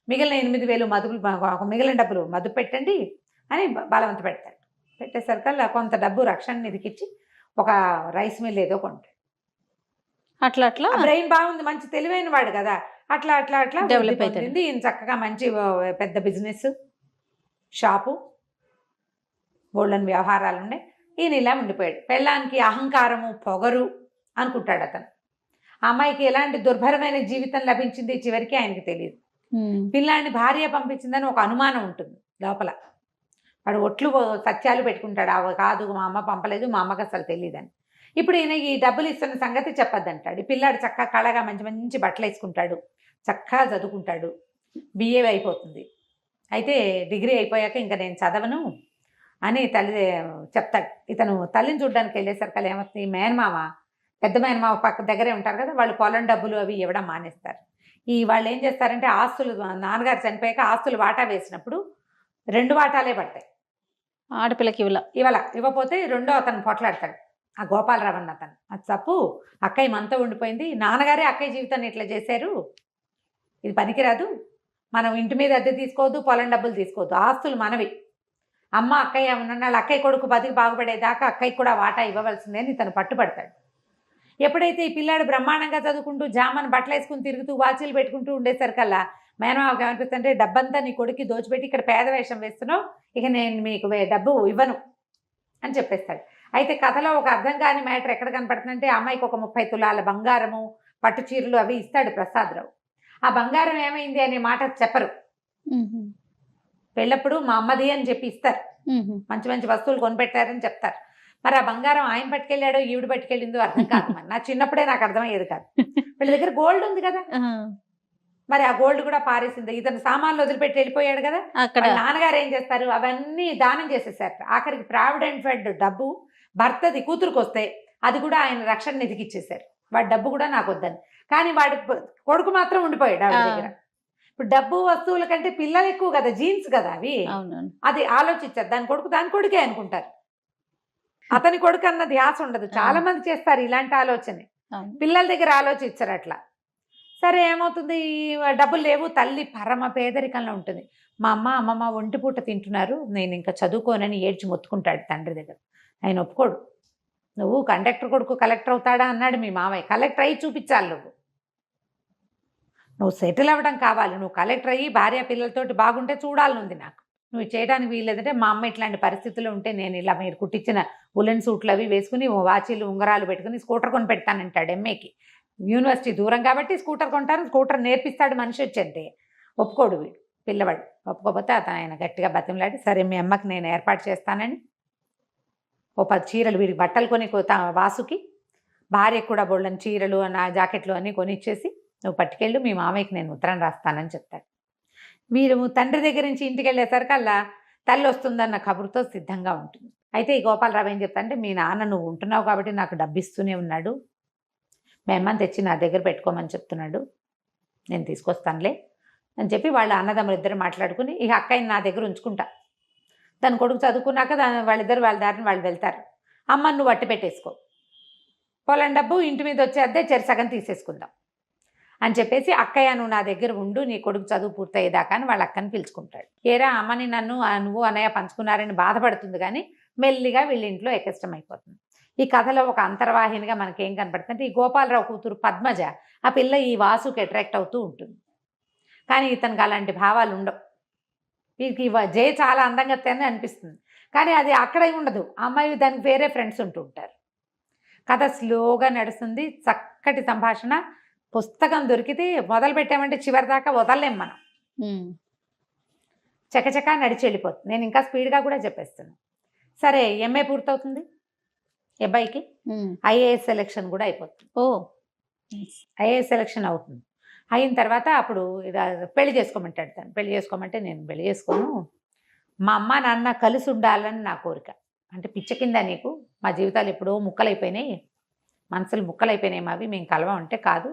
మిగిలిన 8,000 మదుపులు, మిగిలిన డబ్బులు మదుపు పెట్టండి అని బలవంత పెడతాడు. పెట్టేసరికల్లా కొంత డబ్బు రక్షణ నిధికి ఇచ్చి ఒక రైస్ మిల్ ఏదో కొంటాడు. అట్లా అట్లా బ్రెయిన్ బాగుంది, మంచి తెలివైన వాడు కదా, అట్లా అట్లా అట్లా డెవలప్ అవుతుంది. ఈయన చక్కగా మంచి పెద్ద బిజినెస్, షాపు, బోల్డన్ వ్యవహారాలు ఉన్నాయి. ఈయన ఇలా ఉండిపోయాడు. పెళ్ళానికి అహంకారము, పొగరు అనుకుంటాడు అతను. ఆ అమ్మాయికి ఎలాంటి దుర్భరమైన జీవితం లభించింది చివరికి ఆయనకి తెలియదు. పిల్లాన్ని భార్య పంపించిందని ఒక అనుమానం ఉంటుంది లోపల. వాడు ఒట్లు సత్యాలు పెట్టుకుంటాడు, అవి కాదు మా అమ్మ పంపలేదు, మా అమ్మకి అసలు తెలియదని. ఇప్పుడు ఈయన ఈ డబ్బులు ఇస్తున్న సంగతి చెప్పొద్దంటాడు. ఈ పిల్లాడు చక్కగా కళగా మంచి మంచి బట్టలు వేసుకుంటాడు, చక్కగా చదువుకుంటాడు, బిఏ అయిపోతుంది. అయితే డిగ్రీ అయిపోయాక ఇంకా నేను చదవను అని తల్లి చెప్తాడు. ఇతను తల్లిని చూడడానికి వెళ్ళేసరికి ఏమవుతుంది, మేనమామ, పెద్ద మేనమామ పక్క దగ్గరే ఉంటారు కదా, వాళ్ళు పొలం డబ్బులు అవి ఇవ్వడం మానేస్తారు. వాళ్ళు ఏం చేస్తారంటే ఆస్తులు, నాన్నగారు చనిపోయాక ఆస్తులు వాటా వేసినప్పుడు 2 వాటాలే పడతాయి. ఆడపిల్లకి ఇవ్వకపోతే రెండో అతను పొట్లాడతాడు, ఆ గోపాలరావు అన్న అతను. అది తప్పు, అక్కయ్య మనతో ఉండిపోయింది, నాన్నగారే అక్కయ్య జీవితాన్ని ఇట్లా చేశారు, ఇది పనికిరాదు, మనం ఇంటి మీద అద్దె తీసుకోవద్దు, పొలం డబ్బులు తీసుకోవద్దు, ఆస్తులు మనవి, అమ్మ అక్కయ్య ఉన్నాళ్ళు, అక్కయ్య కొడుకు బతికి బాగుపడేదాకా అక్కయ్యకి కూడా వాటా ఇవ్వవలసిందే అని ఇతను పట్టుబడతాడు. ఎప్పుడైతే ఈ పిల్లాడు బ్రహ్మాండంగా చదువుకుంటూ జామని బట్టలు వేసుకుని తిరుగుతూ వాచీలు పెట్టుకుంటూ ఉండేసరికల్లా మేనమావకి ఏమనిపిస్తుంటే, డబ్బంతా నీ కొడుక్కి దోచిపెట్టి ఇక్కడ పేద వేషం వేస్తున్నావు, ఇక నేను మీకు డబ్బు ఇవ్వను అని చెప్పేస్తాడు. అయితే కథలో ఒక అర్థం కాని మ్యాటర్ ఎక్కడ కనపడుతుందంటే, అమ్మాయికి ఒక 30 తులాల బంగారము, పట్టు చీరలు అవి ఇస్తాడు ప్రసాదరావు. ఆ బంగారం ఏమైంది అనే మాట చెప్పరు. పెళ్ళప్పుడు మా అమ్మది అని చెప్పి ఇస్తారు, మంచి మంచి వస్తువులు కొనిపెట్టారని చెప్తారు. మరి ఆ బంగారం ఆయన పట్టుకెళ్ళాడో ఈవిడ పట్టుకెళ్ళిందో అర్థం కాదు. మరి నా చిన్నప్పుడే నాకు అర్థమయ్యేది కాదు. వీళ్ళ దగ్గర గోల్డ్ ఉంది కదా, మరి ఆ గోల్డ్ కూడా పారేసింది. ఇతను సామాన్లు వదిలిపెట్టి వెళ్ళిపోయాడు కదా, నాన్నగారు ఏం చేస్తారు, అవన్నీ దానం చేసేసారు. ఆఖరికి ప్రావిడెంట్ ఫండ్ డబ్బు భర్తది కూతురుకు వస్తే అది కూడా ఆయన రక్షణ నిధికి ఇచ్చేసారు. వాడి డబ్బు కూడా నాకు వద్దని. కానీ వాడి కొడుకు మాత్రం ఉండిపోయాడు ఆవిడ దగ్గర. ఇప్పుడు డబ్బు వస్తువుల కంటే పిల్లలు ఎక్కువ కదా, జీన్స్ కదా అవి, అది ఆలోచించారు. దాని కొడుకే అనుకుంటారు, అతని కొడుకు అన్న ధ్యాస ఉండదు. చాలా మంది చేస్తారు ఇలాంటి ఆలోచన, పిల్లల దగ్గర ఆలోచించారు అట్లా. సరే ఏమవుతుంది, డబ్బులు లేవు, తల్లి పరమ పేదరికంలో ఉంటుంది. మా అమ్మమ్మ ఒంటి పూట తింటున్నారు, నేను ఇంకా చదువుకోనని ఏడ్చి మొత్తుకుంటాడు తండ్రి దగ్గర. ఆయన ఒప్పుకోడు. నువ్వు కండక్టర్ కొడుకు కలెక్టర్ అవుతాడా అన్నాడు మీ మామయ్య. కలెక్టర్ అయ్యి చూపించాలి, నువ్వు సెటిల్ అవ్వడం కావాలి, నువ్వు కలెక్టర్ అయ్యి భార్య పిల్లలతోటి బాగుంటే చూడాలనుంది నాకు, నువ్వు చేయడానికి వీల్లేదంటే మా అమ్మ ఇట్లాంటి పరిస్థితుల్లో ఉంటే నేను ఇలా మీరు కుట్టించిన ఉలెన్ సూట్లు అవి వేసుకుని వాచీలు ఉంగరాలు పెట్టుకుని స్కూటర్ కొని పెడతానంటాడు. ఎంఏకి యూనివర్సిటీ దూరం కాబట్టి స్కూటర్ కొంటాను, స్కూటర్ నేర్పిస్తాడు మనిషి వచ్చేంటే. ఒప్పుకోడు వీడు పిల్లవాడు. ఒప్పుకోకపోతే ఆయన గట్టిగా బతిమలాడి, సరే మీ అమ్మకి నేను ఏర్పాటు చేస్తానని ఓ 10 చీరలు వీడికి బట్టలు కొని వాసుకి, భార్యకు కూడా బోళ్ళని చీరలు నా జాకెట్లు అన్నీ కొనిచ్చేసి నువ్వు పట్టుకెళ్ళు, మీ మామయ్యకి నేను ఉత్తరం రాస్తానని చెప్తాడు. వీరు తండ్రి దగ్గర నుంచి ఇంటికి వెళ్ళేసరికల్లా తల్లి వస్తుందన్న కబురుతో సిద్ధంగా ఉంటుంది. అయితే ఈ గోపాలరావు ఏం చెప్తా అంటే, మీ నాన్న నువ్వు ఉంటున్నావు కాబట్టి నాకు డబ్బు ఇస్తూనే ఉన్నాడు, మీ అమ్మని తెచ్చి నా దగ్గర పెట్టుకోమని చెప్తున్నాడు, నేను తీసుకొస్తానులే అని చెప్పి వాళ్ళ అన్నదమ్ములు ఇద్దరు మాట్లాడుకుని, ఇక అక్కయ్యని నా దగ్గర ఉంచుకుంటా, తన కొడుకు చదువుకున్నాక వాళ్ళిద్దరు వాళ్ళ దారిని వాళ్ళు వెళ్తారు, అమ్మని నువ్వు అట్టి పెట్టేసుకో, పొలం డబ్బు ఇంటి మీద వచ్చే అద్దె సగం తీసేసుకుందాం అని చెప్పేసి, అక్కయ్య నువ్వు నా దగ్గర ఉండు, నీ కొడుకు చదువు పూర్తయ్యేదాకా అని వాళ్ళ అక్కని పిలుచుకుంటాడు. ఏరా అమ్మని నువ్వు అన్నయ్య పంచుకున్నారని బాధపడుతుంది, కానీ మెల్లిగా వీళ్ళ ఇంట్లో ఎక్కష్టం అయిపోతుంది. ఈ కథలో ఒక అంతర్వాహినిగా మనకేం కనపడుతుందంటే ఈ గోపాలరావు కూతురు పద్మజ ఆ పిల్ల ఈ వాసుకి అట్రాక్ట్ అవుతూ ఉంటుంది. కానీ ఇతనికి అలాంటి భావాలు ఉండవు. వీరికి జయ చాలా అందంగా తిని అనిపిస్తుంది, కానీ అది అక్కడే ఉండదు. ఆ అమ్మాయి దానికి వేరే ఫ్రెండ్స్ ఉంటూ ఉంటారు. కథ స్లోగా నడుస్తుంది, చక్కటి సంభాషణ. పుస్తకం దొరికితే మొదలు పెట్టామంటే చివరి దాకా వదలలేం మనం. చకచకా నడిచి వెళ్ళిపోతుంది. నేను ఇంకా స్పీడ్గా కూడా చెప్పేస్తున్నాను. సరే, ఎంఏ పూర్తవుతుంది అబ్బాయికి. ఐఏఎస్ సెలెక్షన్ కూడా అయిపోతుంది. ఐఏఎస్ సెలెక్షన్ అవుతుంది. అయిన తర్వాత అప్పుడు పెళ్లి చేసుకోమంటాడు తను. పెళ్లి చేసుకోమంటే నేను పెళ్లి చేసుకోను, మా అమ్మ నాన్న కలిసి ఉండాలని నా కోరిక. అంటే పిచ్చ కింద నీకు, మా జీవితాలు ఎప్పుడో ముక్కలైపోయినాయి, మనసులు ముక్కలైపోయినాయి మావి, మేము కలవం అంటే కాదు,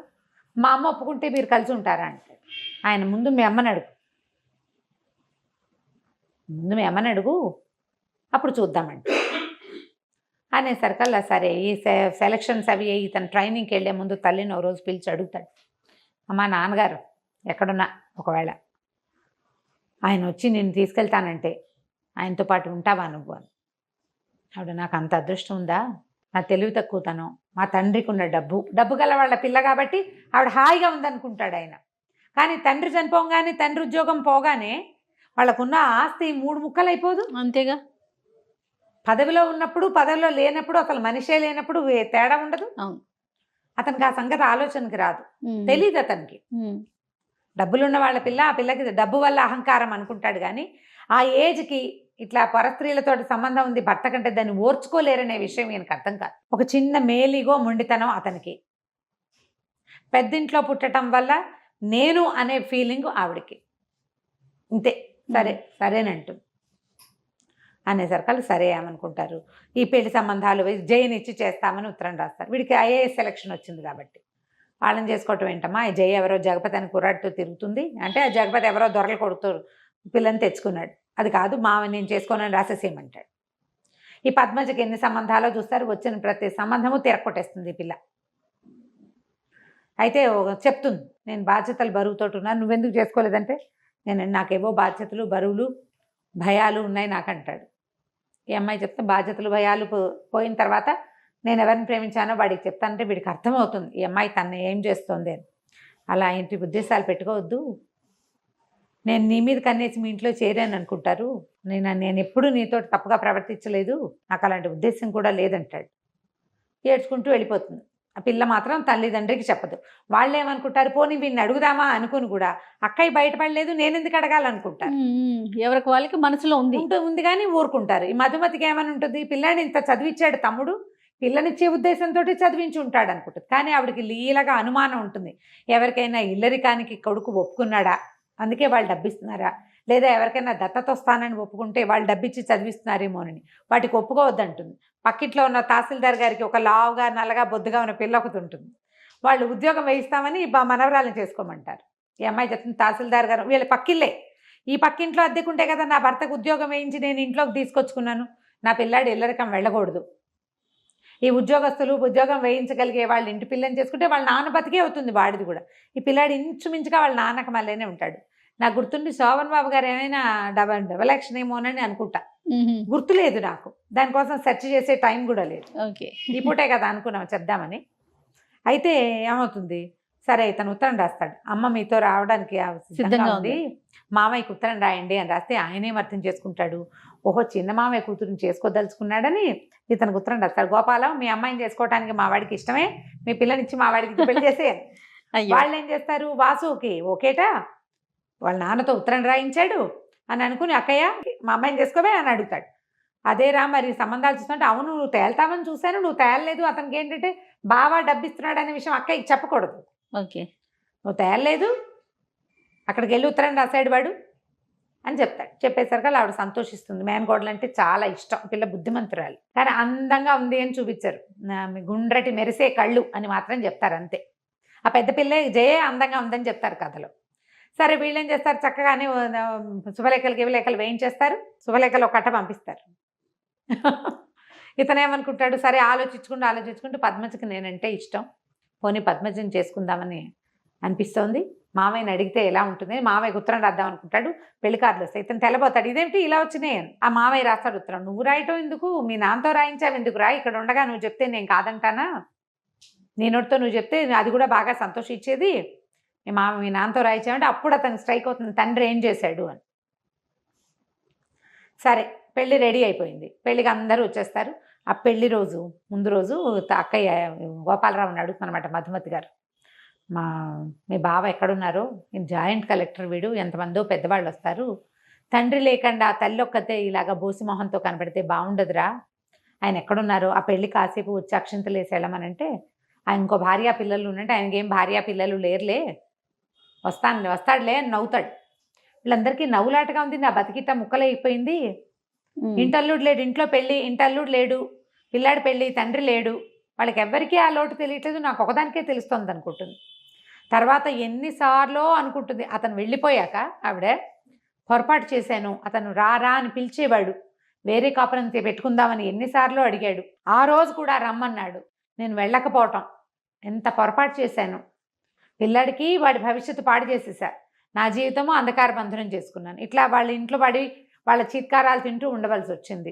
మా అమ్మ ఒప్పుకుంటే మీరు కలిసి ఉంటారా అంటాడు. ఆయన ముందు మీ అమ్మని అడుగు, అప్పుడు చూద్దామండి అనేసరికల్లా సరే ఈ సెలక్షన్స్ అవి ఇతను ట్రైనింగ్కి వెళ్ళే ముందు తల్లిని ఓ రోజు పిలిచి అడుగుతాడు, అమ్మ నాన్నగారు ఎక్కడున్నా ఒకవేళ ఆయన వచ్చి నిన్ను తీసుకెళ్తానంటే ఆయనతో పాటు ఉంటావా నువ్వు అని. ఆవిడ, నాకు అంత అదృష్టం ఉందా, నా తెలివి తక్కువతనం, మా తండ్రికి ఉన్న డబ్బు గల వాళ్ళ పిల్ల కాబట్టి ఆవిడ హాయిగా ఉందనుకుంటాడు ఆయన. కానీ తండ్రి చనిపోగానే, తండ్రి ఉద్యోగం పోగానే వాళ్ళకున్న ఆస్తి 3 ముక్కలు అయిపోదు. అంతేగా, పదవిలో ఉన్నప్పుడు పదవిలో లేనప్పుడు అసలు మనిషే లేనప్పుడు తేడా ఉండదు. అవును, అతనికి ఆ సంగతి ఆలోచనకి రాదు, తెలీదు అతనికి. డబ్బులున్న వాళ్ళ పిల్ల, ఆ పిల్లకి డబ్బు వల్ల అహంకారం అనుకుంటాడు. కానీ ఆ ఏజ్కి ఇట్లా పరస్త్రీలతో సంబంధం ఉంది భర్త కంటే, దాన్ని ఓర్చుకోలేరనే విషయం ఈయనకు అర్థం కాదు. ఒక చిన్న మేలిగో మొండితనం అతనికి. పెద్దింట్లో పుట్టడం వల్ల నేను అనే ఫీలింగ్ ఆవిడకి. ఇంతే, సరేనంటూ అనేసరికి సరే ఏమనుకుంటారు, ఈ పెళ్లి సంబంధాలు జయనిచ్చి చేస్తామని ఉత్తరం రాస్తారు. వీడికి ఐఏఎస్ సెలక్షన్ వచ్చింది కాబట్టి వాళ్ళని చేసుకోవటం ఏంటమ్మా, ఈ జయ ఎవరో జగపతి అని కుర్రాడితో తిరుగుతుంది అంటే, ఆ జగపతి ఎవరో దొరలు కొడుతూ పిల్లని తెచ్చుకున్నాడు, అది కాదు నేను చేసుకోనని రాసేసేయమంటాడు. ఈ పద్మజకి ఎన్ని సంబంధాలో చూస్తారు, వచ్చిన ప్రతి సంబంధము తిరగొట్టేస్తుంది ఈ పిల్ల. అయితే చెప్తుంది, నేను బాధ్యతలు బరువుతోటి ఉన్నాను, నువ్వెందుకు చేసుకోలేదంటే, నాకేవో బాధ్యతలు బరువులు భయాలు ఉన్నాయి నాకంటాడు. ఈ అమ్మాయి చెప్తే బాధ్యతలు భయాలు పోయిన తర్వాత నేను ఎవరిని ప్రేమించానో వాడికి చెప్తానంటే వీడికి అర్థమవుతుంది ఈ అమ్మాయి తను ఏం చేస్తుంది అని. అలా ఇంటి ఉద్దేశాలు పెట్టుకోవద్దు, నేను నీ మీద కన్నేసి మీ ఇంట్లో చేరాను అనుకుంటారు, నేను ఎప్పుడు నీతో తప్పుగా ప్రవర్తించలేదు, నాకు అలాంటి ఉద్దేశం కూడా లేదంటాడు. ఏడ్చుకుంటూ వెళ్ళిపోతుంది. ఆ పిల్ల మాత్రం తల్లిదండ్రికి చెప్పదు. వాళ్ళు ఏమనుకుంటారు, పోనీ వీడిని అడుగుదామా అనుకుని కూడా అక్కయ్య బయటపడలేదు, నేను ఎందుకు అడగాలనుకుంటారు. ఎవరికి వాళ్ళకి మనసులో ఉంది కానీ ఊరుకుంటారు. ఈ మధుమతికి ఏమని ఉంటుంది, పిల్లాడిని ఇంత చదివించాడు తమ్ముడు, పిల్లనిచ్చే ఉద్దేశంతో చదివించి ఉంటాడు అనుకుంటుంది. కానీ ఆవిడకి లీలగా అనుమానం ఉంటుంది, ఎవరికైనా ఇల్లరికానికి కొడుకు ఒప్పుకున్నాడా, అందుకే వాళ్ళు డబ్బిస్తున్నారా, లేదా ఎవరికైనా దత్తత వస్తానని ఒప్పుకుంటే వాళ్ళు డబ్బిచ్చి చదివిస్తున్నారేమోనని. వాటికి ఒప్పుకోవద్దంటుంది. పక్కింట్లో ఉన్న తహసీల్దార్ గారికి ఒక లావుగా నల్లగా బొద్దుగా ఉన్న పిల్ల ఒకటి ఉంటుంది, వాళ్ళు ఉద్యోగం వేయిస్తామని మనవరాలను చేసుకోమంటారు. ఈ అమ్మాయి చెప్తుంది, తహసీల్దార్ గారు వీళ్ళ పక్కిల్లే, ఈ పక్కింట్లో అద్దెకుంటే కదా నా భర్తకు ఉద్యోగం వేయించి నేను ఇంట్లోకి తీసుకొచ్చుకున్నాను, నా పిల్లాడు ఇల్లరికం వెళ్ళకూడదు. ఈ ఉద్యోగస్తులు ఉద్యోగం వేయించగలిగే వాళ్ళ ఇంటి పిల్లని చేసుకుంటే వాళ్ళ నాన్న బతికే అవుతుంది, వాడిది కూడా. ఈ పిల్లాడు ఇంచుమించుగా వాళ్ళ నాన్నక మళ్ళీనే ఉంటాడు. నాకు గుర్తుండి శోభన్ బాబు గారు ఏమైనా డబల్ యాక్షన్ ఏమోనని అనుకుంటా, గుర్తులేదు నాకు, దానికోసం సెర్చ్ చేసే టైం కూడా లేదు. ఓకే, ఈ పూటే కదా అనుకున్నాం చెప్దామని. అయితే ఏమవుతుంది, సరే ఇతను ఉత్తరం రాస్తాడు, అమ్మ మీతో రావడానికి సిద్ధంగా ఉంది, మామయ్యకి ఉత్తరం రాయండి అని రాస్తే ఆయనేం అర్థం చేసుకుంటాడు, ఓహో చిన్న మామయ్య కూతురుని చేసుకోదలుచుకున్నాడని ఇతనికి ఉత్తరం రాస్తాడు. గోపాలం, మీ అమ్మాయిని చేసుకోవడానికి మా వాడికి ఇష్టమే, మీ పిల్లనిచ్చి మా వాడికి పెళ్లి చేసేయాలి. వాళ్ళు ఏం చేస్తారు, వాసుకి ఓకేటా వాళ్ళ నాన్నతో ఉత్తరం రాయించాడు అని అనుకుని, అక్కయ్య మా అమ్మాయిని చేసుకోవే అని అడుగుతాడు. అదేరా మరి సంబంధాలు చూస్తుంటే, అవును నువ్వు తేల్తామని చూశాను, నువ్వు తేలలేదు, అతనికి ఏంటంటే బాగా డబ్బిస్తున్నాడు అనే విషయం అక్కయ్యకి చెప్పకూడదు. ఓకే, నువ్వు తేలలేదు, అక్కడికి వెళ్ళి ఉత్తరం రాశాడు వాడు అని చెప్తాడు. చెప్పేసరికి ఆవిడ సంతోషిస్తుంది. మేనకోడలు అంటే చాలా ఇష్టం, పిల్ల బుద్ధిమంతురాలు, కానీ అందంగా ఉంది అని చూపించారు, గుండ్రటి మెరిసే కళ్ళు అని మాత్రం చెప్తారు అంతే. ఆ పెద్ద పిల్ల జయ అందంగా ఉందని చెప్తారు కథలో. సరే వీళ్ళు ఏం చేస్తారు, చక్కగానే శుభలేఖలు వేయించేస్తారు, శుభలేఖలు ఒక కట్ట పంపిస్తారు. ఇతనేమనుకుంటాడు, సరే ఆలోచించుకుంటూ పద్మజకి నేనంటే ఇష్టం, పోనీ పద్మజని చేసుకుందామని అనిపిస్తోంది, మామయ్యని అడిగితే ఎలా ఉంటుంది, మామయ్యకి ఉత్తరం రాద్దాం అనుకుంటాడు, పెళ్లి కార్డులు వస్తాయి, ఇతను తెల్లబోతాడు, ఇదేంటి ఇలా వచ్చినాయి అని. ఆ మామయ్య రాస్తాడు ఉత్తరం, నువ్వు రాయటం ఎందుకు, మీ నాన్నతో రాయించావు ఎందుకు రా, ఇక్కడ ఉండగా నువ్వు చెప్తే నేను కాదంటానా, నీ నోటితో నువ్వు చెప్తే అది కూడా బాగా సంతోషించేది, మీ నాన్నతో రాయించామంటే అప్పుడు అతనికి స్ట్రైక్ అవుతుంది తండ్రి ఏం చేశాడు అని. సరే పెళ్ళి రెడీ అయిపోయింది, పెళ్ళికి అందరూ వచ్చేస్తారు. ఆ పెళ్లి రోజు ముందు రోజు అక్కయ్య గోపాలరావుని అడుగుతున్నమాట మధుమతి గారు, మీ బావ ఎక్కడున్నారో, జాయింట్ కలెక్టర్ వీడు, ఎంతమందో పెద్దవాళ్ళు వస్తారు, తండ్రి లేకుండా తల్లి ఒక్కతే ఇలాగ బోసి మొహంతో కనపడితే బాగుండదురా, ఆయన ఎక్కడున్నారో ఆ పెళ్లి కాసేపు వచ్చి అక్షింతలు వేసి వెళ్ళమనంటే, ఆయన ఇంకో భార్యా పిల్లలు ఉన్నట్టే, ఆయనకేం భార్యా పిల్లలు లేరులే, వస్తాడులే అని నవ్వుతాడు. వీళ్ళందరికీ నవ్వులాటగా ఉంది, నా బతికిట్ట ముక్కలు అయిపోయింది, ఇంటల్లుడు లేడు, ఇంట్లో పెళ్ళి, ఇంటల్లుడు లేడు, పిల్లాడి పెళ్ళి, తండ్రి లేడు, వాళ్ళకి ఎవ్వరికీ ఆ లోటు తెలియట్లేదు, నాకు ఒకదానికే తెలుస్తుంది అనుకుంటుంది. తర్వాత ఎన్నిసార్లు అనుకుంటుంది, అతను వెళ్ళిపోయాక ఆవిడ పొరపాటు చేశాను, అతను రారా అని పిలిచేవాడు, వేరే కాపురం పెట్టుకుందామని ఎన్నిసార్లు అడిగాడు, ఆ రోజు కూడా రమ్మన్నాడు, నేను వెళ్ళకపోవటం ఎంత పొరపాటు చేశాను, పిల్లాడికి వాడి భవిష్యత్తు పాడు చేసేసా, నా జీవితము అంధకార బంధనం చేసుకున్నాను, ఇట్లా వాళ్ళ ఇంట్లో పడి వాళ్ళ చీత్కారాలు తింటూ ఉండవలసి వచ్చింది.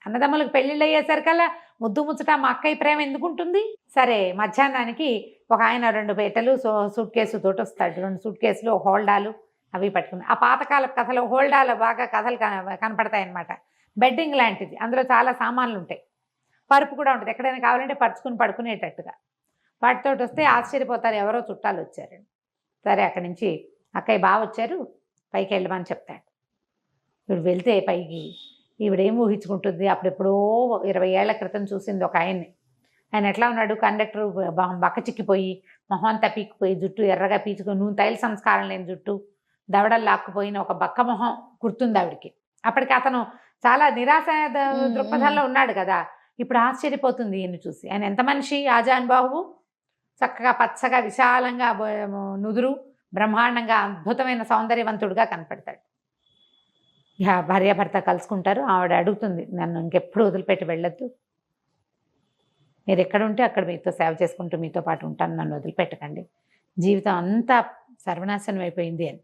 అన్నదమ్ములకు పెళ్ళిళ్ళు అయ్యేసరికల్లా ముద్దు ముచ్చట మా అక్కయ్య ప్రేమ ఎందుకుంటుంది. సరే మధ్యాహ్నానికి ఒక ఆయన 2 పెట్టెలు సూట్ కేసు తోటి వస్తాడు, 2 సూట్ కేసులు హోల్డాలు అవి పట్టుకుని. ఆ పాతకాల కథలు హోల్డాలు బాగా కథలు కనపడతాయి అన్నమాట. బెడ్డింగ్ లాంటిది, అందులో చాలా సామాన్లు ఉంటాయి, పరుపు కూడా ఉంటుంది, ఎక్కడైనా కావాలంటే పరుచుకుని పడుకునేటట్టుగా. వాటితో వస్తే ఆశ్చర్యపోతారు, ఎవరో చుట్టాలు వచ్చారండి. సరే అక్కడి నుంచి అక్కయ్య బావ వచ్చారు, పైకి వెళ్ళమని చెప్తాడు. ఇప్పుడు వెళ్తే పైకి ఈవిడేం ఊహించుకుంటుంది, అప్పుడెప్పుడో 20 ఏళ్ల క్రితం చూసింది ఒక ఆయన్ని. ఆయన ఎట్లా ఉన్నాడు, కండక్టర్ బక్క చిక్కిపోయి, మొహం అంతా పీక్కుపోయి, జుట్టు ఎర్రగా పీచుకొని, నూనె తైల సంస్కారం లేని జుట్టు, దవడలు లాక్కుపోయిన ఒక బక్క మొహం గుర్తుంది ఆవిడికి. అప్పటికి అతను చాలా నిరాశ దృక్పథంలో ఉన్నాడు కదా. ఇప్పుడు ఆశ్చర్యపోతుంది ఈయన్ని చూసి, ఆయన ఎంత మనిషి, ఆజానుబాహువు, చక్కగా పచ్చగా విశాలంగా నుదురు, బ్రహ్మాండంగా అద్భుతమైన సౌందర్యవంతుడుగా కనపడతాడు. భార్యాభర్త కలుసుకుంటారు. ఆవిడ అడుగుతుంది, నన్ను ఇంకెప్పుడు వదిలిపెట్టి వెళ్ళొద్దు, మీరు ఎక్కడుంటే అక్కడ మీతో సేవ చేసుకుంటూ మీతో పాటు ఉంటాను, నన్ను వదిలిపెట్టకండి, జీవితం అంతా సర్వనాశనం అయిపోయింది అని.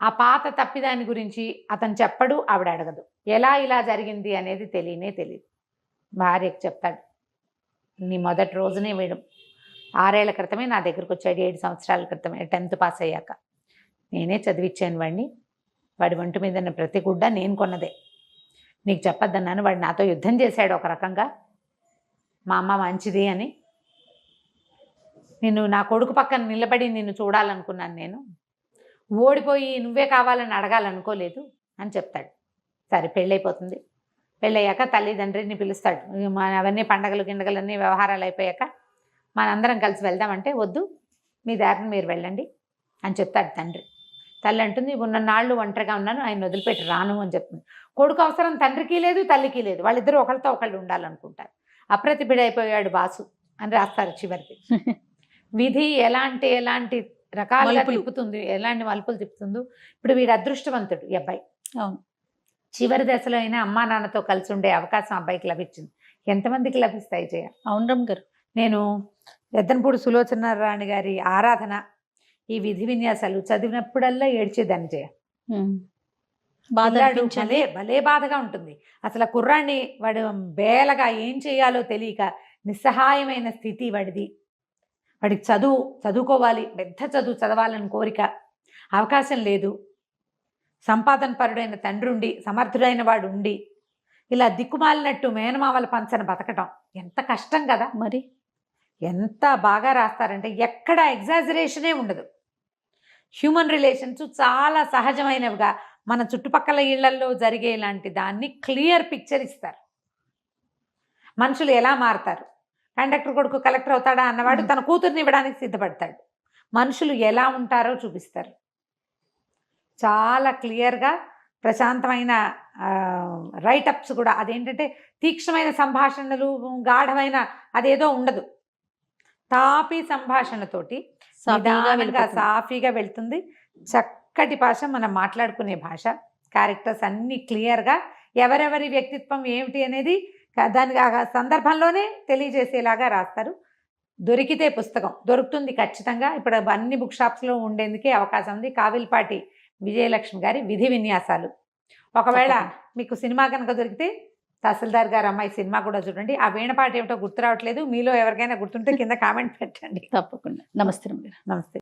ఆ పాత తప్పిదాని గురించి అతను చెప్పడు, ఆవిడ అడగదు, ఎలా ఇలా జరిగింది అనేది తెలియదు. భార్యకు చెప్తాడు, నీ మొదటి రోజునే వీడు 6 ఏళ్ల క్రితమే నా దగ్గరకు వచ్చాడు, 7 సంవత్సరాల క్రితమే, 10th పాస్ అయ్యాక నేనే చదివిచ్చాను వాడిని, వాడి ఒంటి మీద ప్రతి గుడ్డ నేను కొన్నదే, నీకు చెప్పొద్దన్నాను, వాడు నాతో యుద్ధం చేశాడు ఒక రకంగా, మా అమ్మ మంచిది అని, నిన్ను నా కొడుకు పక్కన నిలబడి నిన్ను చూడాలనుకున్నాను, నేను ఓడిపోయి నువ్వే కావాలని అడగాలనుకోలేదు అని చెప్తాడు. సరే పెళ్ళైపోతుంది. పెళ్ళయ్యాక తల్లిదండ్రిని పిలుస్తాడు, అవన్నీ పండగలు గిండగలన్నీ వ్యవహారాలు అయిపోయాక మనందరం కలిసి వెళ్దామంటే, వద్దు మీ దారిని మీరు వెళ్ళండి అని చెప్తాడు తండ్రి. తల్లి అంటుంది, ఉన్న నాళ్ళు ఒంటరిగా ఉన్నాను, ఆయన వదిలిపెట్టి రాను అని చెప్తుంది. కొడుకు అవసరం తండ్రికి లేదు, తల్లికి లేదు, వాళ్ళిద్దరూ ఒకరితో ఒకళ్ళు ఉండాలనుకుంటారు. అప్రతిభుడైపోయాడు బాసు అని రాస్తారు చివరికి. విధి ఎలాంటి రకాలుగా తిప్పుతుంది, ఎలాంటి మలుపులు తిప్పుతుందో. ఇప్పుడు వీడు అదృష్టవంతుడు ఈ అబ్బాయి. అవును, చివరి దశలో అయినా అమ్మా నాన్నతో కలిసి ఉండే అవకాశం అబ్బాయికి లభించింది. ఎంతమందికి లభిస్తాయి జయ? అవును రమ్మ గారు. నేను ఎద్దనపూడి సులోచన రాణి గారి ఆరాధన, ఈ విధి విన్యాసాలు చదివినప్పుడల్లా ఏడ్చేదాన్ని జయ. భలే బాధగా ఉంటుంది. అసలు కుర్రాన్ని వాడు బేలగా ఏం చేయాలో తెలియక నిస్సహాయమైన స్థితి వాడిది. వాడికి చదువుకోవాలి, పెద్ద చదువు చదవాలని కోరిక, అవకాశం లేదు. సంపాదన పరుడైన తండ్రి ఉండి, సమర్థుడైన వాడు ఉండి, ఇలా దిక్కుమాలినట్టు మేనమావల పంచన బతకటం ఎంత కష్టం కదా. మరి ఎంత బాగా రాస్తారంటే ఎక్కడ ఎగ్జాజరేషనే ఉండదు. హ్యూమన్ రిలేషన్స్ చాలా సహజమైనవిగా మన చుట్టుపక్కల ఇళ్లల్లో జరిగే ఇలాంటి దాన్ని క్లియర్ పిక్చర్ ఇస్తారు. మనుషులు ఎలా మారుతారు, కండక్టర్ కొడుకు కలెక్టర్ అవుతాడా అన్నవాడు తన కూతుర్ని ఇవ్వడానికి సిద్ధపడతాడు. మనుషులు ఎలా ఉంటారో చూపిస్తారు. చాలా క్లియర్గా ప్రశాంతమైన రైటప్స్ కూడా. అదేంటంటే తీక్షణమైన సంభాషణలు, గాఢమైన అదేదో ఉండదు. తాపీ సంభాషణతోటి సాఫీగా వెళ్తుంది. చక్కటి భాష, మనం మాట్లాడుకునే భాష. క్యారెక్టర్స్ అన్నీ క్లియర్గా ఎవరెవరి వ్యక్తిత్వం ఏమిటి అనేది దాని సందర్భంలోనే తెలియజేసేలాగా రాస్తారు. దొరికితే పుస్తకం దొరుకుతుంది ఖచ్చితంగా. ఇప్పుడు అన్ని బుక్ షాప్స్లో ఉండేందుకే అవకాశం ఉంది. కావిల్పాటి విజయలక్ష్మి గారి విధి విన్యాసాలు. ఒకవేళ మీకు సినిమా కనుక దొరికితే తహసీల్దార్ గారు అమ్మాయి సినిమా కూడా చూడండి. ఆ వీణపాట ఏమిటో గుర్తు రావట్లేదు, మీలో ఎవరికైనా గుర్తుంటే కింద కామెంట్ పెట్టండి. తప్పకుండా. నమస్తే రమ్య గారు. నమస్తే.